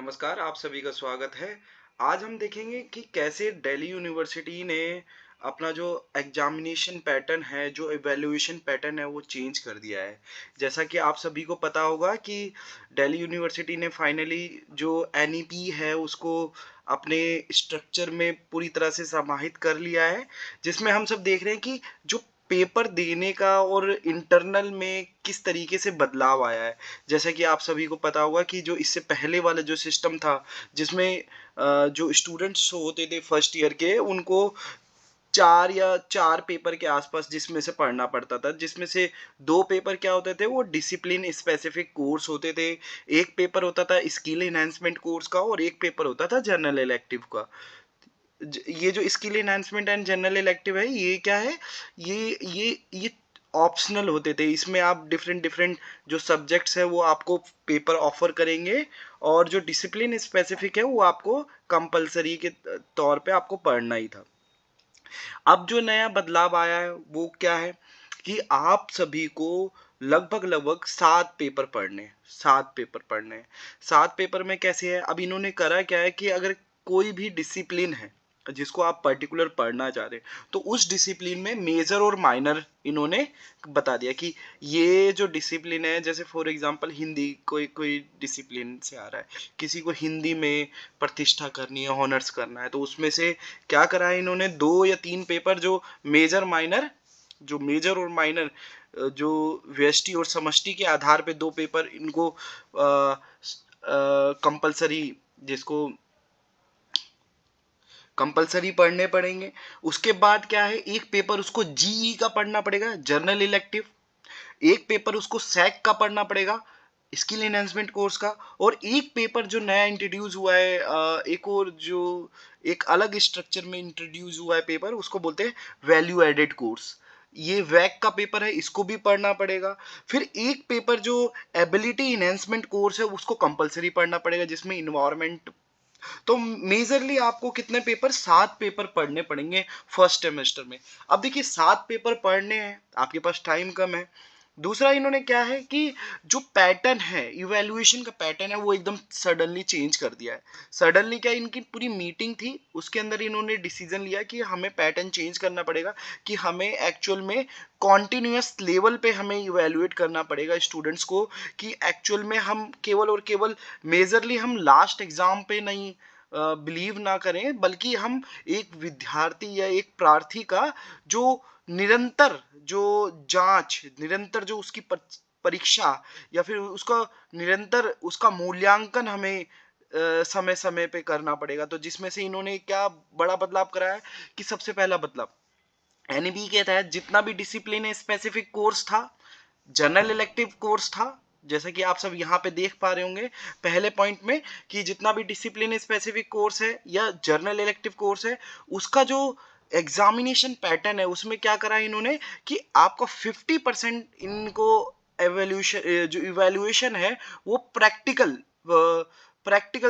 नमस्कार, आप सभी का स्वागत है। आज हम देखेंगे कि कैसे दिल्ली यूनिवर्सिटी ने अपना जो एग्जामिनेशन पैटर्न है, जो इवैल्यूएशन पैटर्न है, वो चेंज कर दिया है। जैसा कि आप सभी को पता होगा कि दिल्ली यूनिवर्सिटी ने फाइनली जो एनईपी है, उसको अपने स्ट्रक्चर में पूरी तरह से समाहित कर लिया है, जिसमें हम सब देख रहे हैं कि जो पेपर देने का और इंटरनल में किस तरीके से बदलाव आया है। जैसा कि आप सभी को पता होगा कि जो इससे पहले वाला जो सिस्टम था, जिसमें जो स्टूडेंट्स होते थे फर्स्ट ईयर के, उनको 4 पेपर के आसपास जिसमें से पढ़ना पड़ता था, जिसमें से 2 पेपर क्या होते थे, वो डिसिप्लिन स्पेसिफिक कोर्स होते थे। एक पेपर होता था स्किल एनहांसमेंट कोर्स का और एक पेपर होता था जनरल इलेक्टिव का। ये जो skill enhancement and general elective है, ये क्या है, ये ऑप्शनल होते थे। इसमें आप डिफरेंट डिफरेंट जो सब्जेक्ट्स है वो आपको पेपर ऑफर करेंगे, और जो डिसिप्लिन स्पेसिफिक है वो आपको कंपलसरी के तौर पे आपको पढ़ना ही था। अब जो नया बदलाव आया है वो क्या है कि आप सभी को लगभग लगभग 7 पेपर पढ़ने हैं। 7 पेपर में कैसे है, अब इन्होंने करा क्या है कि अगर कोई भी डिसिप्लिन है जिसको आप पर्टिकुलर पढ़ना चाह रहे हैं, तो उस डिसिप्लिन में मेजर और माइनर इन्होंने बता दिया कि ये जो डिसिप्लिन है, जैसे फॉर एग्जांपल हिंदी, कोई कोई डिसिप्लिन से आ रहा है, किसी को हिंदी में प्रतिष्ठा करनी है, ऑनर्स करना है, तो उसमें से क्या करा है इन्होंने, 2 या 3 पेपर जो मेजर और माइनर जो व्यष्टि और समष्टि के आधार पे 2 पेपर इनको कंपलसरी जिसको कंपलसरी पढ़ने पड़ेंगे। उसके बाद क्या है, एक पेपर उसको जीई का पढ़ना पड़ेगा, जर्नल इलेक्टिव। एक पेपर उसको सैक का पढ़ना पड़ेगा, स्किल एनहांसमेंट कोर्स का। और एक पेपर जो नया इंट्रोड्यूस हुआ है, एक और जो एक अलग स्ट्रक्चर में इंट्रोड्यूस हुआ है पेपर, उसको बोलते हैं वैल्यू एडेड कोर्स। ये वैक का पेपर है, इसको भी पढ़ना पड़ेगा। फिर एक पेपर जो एबिलिटी इनहेंसमेंट कोर्स है, उसको कंपलसरी पढ़ना पड़ेगा, जिसमें इन्वायरमेंट। तो मेजरली आपको कितने पेपर, 7 पेपर पढ़ने पड़ेंगे फर्स्ट सेमेस्टर में। अब देखिए 7 पेपर पढ़ने हैं, आपके पास टाइम कम है। दूसरा इन्होंने क्या है कि जो पैटर्न है, इवैल्यूएशन का पैटर्न है, वो एकदम सडनली चेंज कर दिया है। सडनली क्या, इनकी पूरी मीटिंग थी, उसके अंदर इन्होंने डिसीजन लिया कि हमें पैटर्न चेंज करना पड़ेगा, कि हमें एक्चुअल में कॉन्टिन्यूस लेवल पे हमें इवैल्यूएट करना पड़ेगा स्टूडेंट्स को, कि एक्चुअल में हम केवल और केवल मेजरली हम लास्ट एग्जाम पे नहीं बिलीव ना करें, बल्कि हम एक विद्यार्थी या एक प्रार्थी का जो निरंतर जो जांच, निरंतर जो उसकी परीक्षा, या फिर उसका निरंतर उसका मूल्यांकन हमें समय समय पे करना पड़ेगा। तो जिसमें से इन्होंने क्या बड़ा बदलाव कराया है कि सबसे पहला बदलाव, एनबी के तहत जितना भी डिसिप्लिन स्पेसिफिक कोर्स था, जनरल इलेक्टिव कोर्स था, जैसा कि आप सब यहाँ पे देख पा रहे होंगे पहले पॉइंट में, कि जितना भी डिसिप्लिन स्पेसिफिक कोर्स है या जर्नल इलेक्टिव कोर्स है, उसका जो एग्जामिनेशन पैटर्न है, उसमें क्या करा है इन्होंने कि आपका 50% इनको एवोल्यूशन जो इवैल्यूएशन है वो प्रैक्टिकल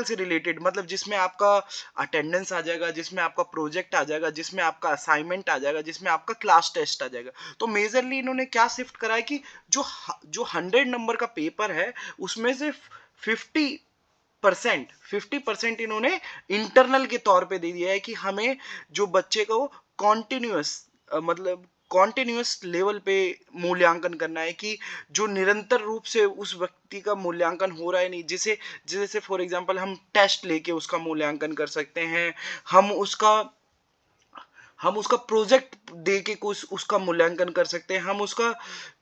से रिलेटेड, मतलब जिसमें आपका अटेंडेंस आ जाएगा, जिसमें आपका प्रोजेक्ट आ जाएगा, जिसमें आपका असाइनमेंट आ जाएगा, जिसमें आपका क्लास टेस्ट आ जाएगा। तो मेजरली इन्होंने क्या शिफ्ट करा है कि जो 100 नंबर का पेपर है, उसमें से 50% इन्होंने इंटरनल के तौर पे दे दिया है, कि हमें जो बच्चे को कॉन्टिन्यूस मतलब कॉन्टिन्यूस लेवल पे मूल्यांकन करना है, कि जो निरंतर रूप से उस व्यक्ति का मूल्यांकन हो रहा है, नहीं जिसे जैसे फॉर एग्जांपल हम टेस्ट लेके उसका मूल्यांकन कर सकते हैं, हम उसका हम उसका प्रोजेक्ट दे के कुछ उसका मूल्यांकन कर सकते हैं, हम उसका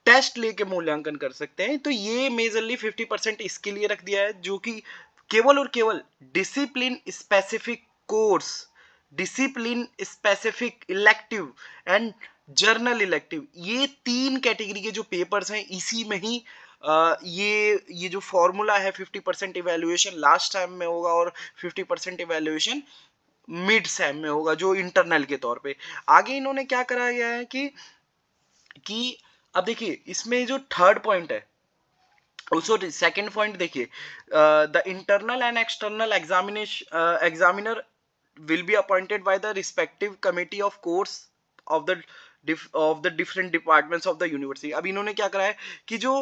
टेस्ट लेके मूल्यांकन कर सकते हैं। तो ये मेजरली 50% इसके लिए रख दिया है, जो कि केवल और केवल discipline specific course, discipline specific elective and journal elective, ये 3 कैटेगरी के जो पेपर्स हैं, इसी में ही ये जो फॉर्मूला है, 50% इवेल्युएशन लास्ट टाइम में होगा और 50% इवेल्युएशन मिड सेम में होगा, जो इंटरनल के तौर पे। आगे इन्होंने क्या कराया गया है कि अब देखिए इसमें जो थर्ड पॉइंट है, सॉरी सेकंड पॉइंट देखिए, the internal and external examiner will be appointed by the respective committee of course of the different departments of the university। अब इन्होंने क्या करा है कि जो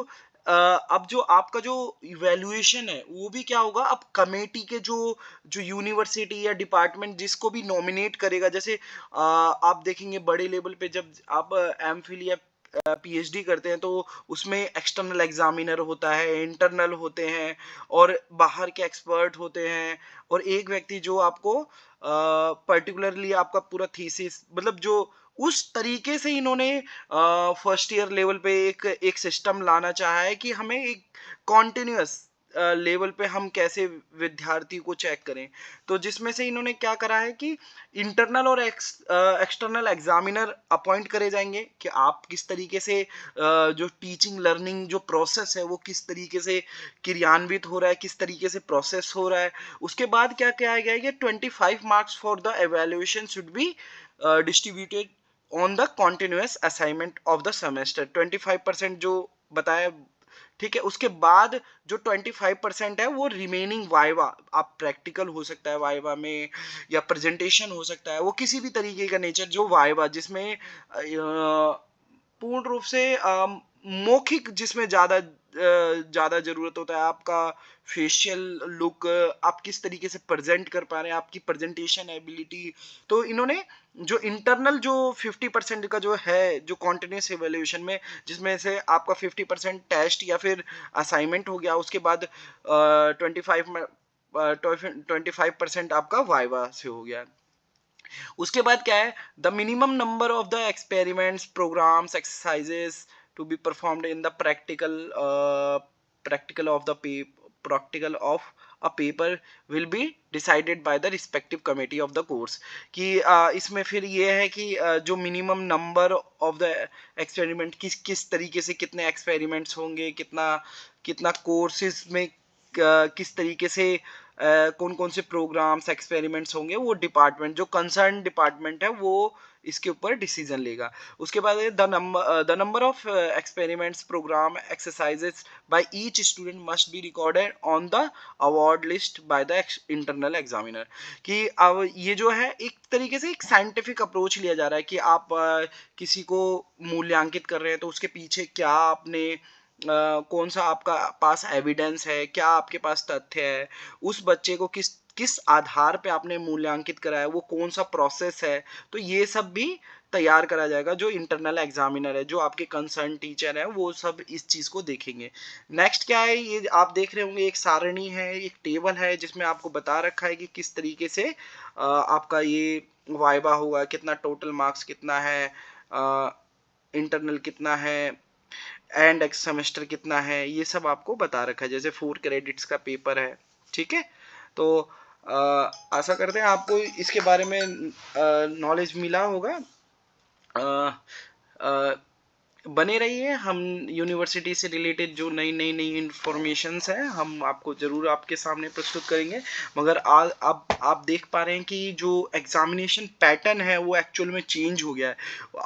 अब जो आपका जो इवैल्यूएशन है वो भी क्या होगा, अब कमेटी के जो जो यूनिवर्सिटी या डिपार्टमेंट जिसको भी नॉमिनेट करेगा, जैसे आप देखेंगे बड़े लेवल पे जब आप एमफिल या पीएचडी करते हैं तो उसमें एक्सटर्नल एग्जामिनर होता है, इंटरनल होते हैं और बाहर के एक्सपर्ट होते हैं, और एक व्यक्ति जो आपको पर्टिकुलरली आपका पूरा थीसिस, मतलब जो उस तरीके से इन्होंने फर्स्ट ईयर लेवल पे एक सिस्टम लाना चाहा है कि हमें एक कॉन्टिन्यूअस लेवल पे हम कैसे विद्यार्थी को चेक करें। तो जिसमें से इन्होंने क्या करा है कि इंटरनल और एक्सटर्नल एग्जामिनर अपॉइंट करे जाएंगे कि आप किस तरीके से जो टीचिंग लर्निंग जो प्रोसेस है वो किस तरीके से क्रियान्वित हो रहा है, किस तरीके से प्रोसेस हो रहा है। उसके बाद क्या किया गया है कि 25 marks for the evaluation should be distributed on the continuous assignment of the semester. 25% जो बताया, ठीक है। उसके बाद जो 25% है वो रिमेनिंग वाइवा, आप प्रैक्टिकल हो सकता है वाइवा में, या प्रेजेंटेशन हो सकता है, वो किसी भी तरीके का नेचर जो वाइवा जिसमें पूर्ण रूप से मौखिक, जिसमें ज्यादा जरूरत होता है आपका फेशियल लुक, आप किस तरीके से प्रेजेंट कर पा रहे हैं, आपकी प्रेजेंटेशन एबिलिटी। तो इन्होंने जो इंटरनल जो 50% का जो है जो कॉन्टिन्यूस इवैल्यूएशन में, जिसमें से आपका 50% टेस्ट या फिर असाइनमेंट हो गया, उसके बाद 25% आपका वाइवा से हो गया। उसके बाद क्या है, the minimum number of the experiments, programmes, exercises to be performed in the practical of a paper will be decided by the respective committee of the course. कि इसमें फिर ये है कि जो minimum number of the experiment, किस तरीके से कितने एक्सपेरिमेंट्स होंगे, कितना कोर्सेज में किस तरीके से कौन कौन से प्रोग्राम्स एक्सपेरिमेंट्स होंगे, वो डिपार्टमेंट जो कंसर्न डिपार्टमेंट है वो इसके ऊपर डिसीजन लेगा। उसके बाद the number of experiments, programme, exercises by each student must be recorded on the award list by the internal examiner. कि अब ये जो है एक तरीके से एक साइंटिफिक अप्रोच लिया जा रहा है कि आप किसी को मूल्यांकित कर रहे हैं तो उसके पीछे क्या आपने कौन सा आपका पास एविडेंस है, क्या आपके पास तथ्य है, उस बच्चे को किस आधार पे आपने मूल्यांकित करा है, वो कौन सा प्रोसेस है। तो ये सब भी तैयार करा जाएगा। जो इंटरनल एग्जामिनर है, जो आपके कंसर्न टीचर है, वो सब इस चीज को देखेंगे। नेक्स्ट क्या है, ये आप देख रहे होंगे एक सारणी है, एक टेबल है जिसमें आपको बता रखा है कि किस तरीके से आपका ये वाइवा होगा, कितना टोटल मार्क्स कितना है, इंटरनल कितना है, एंड एक्स सेमेस्टर कितना है, ये सब आपको बता रखा है। जैसे 4 क्रेडिट्स का पेपर है, ठीक है। तो आशा करते हैं आपको इसके बारे में नॉलेज मिला होगा। बने रहिए, हम यूनिवर्सिटी से रिलेटेड जो नई इंफॉर्मेशंस है हम आपको ज़रूर आपके सामने प्रस्तुत करेंगे। मगर अब आप देख पा रहे हैं कि जो एग्जामिनेशन पैटर्न है वो एक्चुअल में चेंज हो गया है।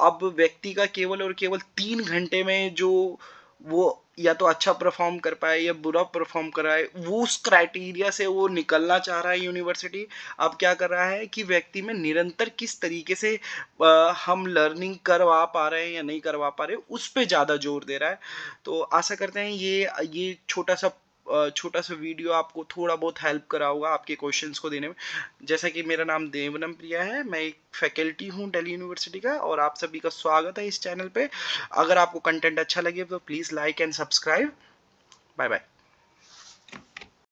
अब व्यक्ति का केवल और केवल 3 घंटे में जो वो या तो अच्छा परफॉर्म कर पाए या बुरा परफॉर्म कराए, वो उस क्राइटेरिया से वो निकलना चाह रहा है यूनिवर्सिटी। अब क्या कर रहा है कि व्यक्ति में निरंतर किस तरीके से हम लर्निंग करवा पा रहे हैं या नहीं करवा पा रहे, उस पर ज़्यादा जोर दे रहा है। तो आशा करते हैं ये छोटा सा वीडियो आपको थोड़ा बहुत हेल्प करा होगा आपके क्वेश्चंस को देने में। जैसा कि मेरा नाम देवनम प्रिया है, मैं एक फैकल्टी हूँ दिल्ली यूनिवर्सिटी का, और आप सभी का स्वागत है इस चैनल पे। अगर आपको कंटेंट अच्छा लगे तो please like and subscribe. Bye bye.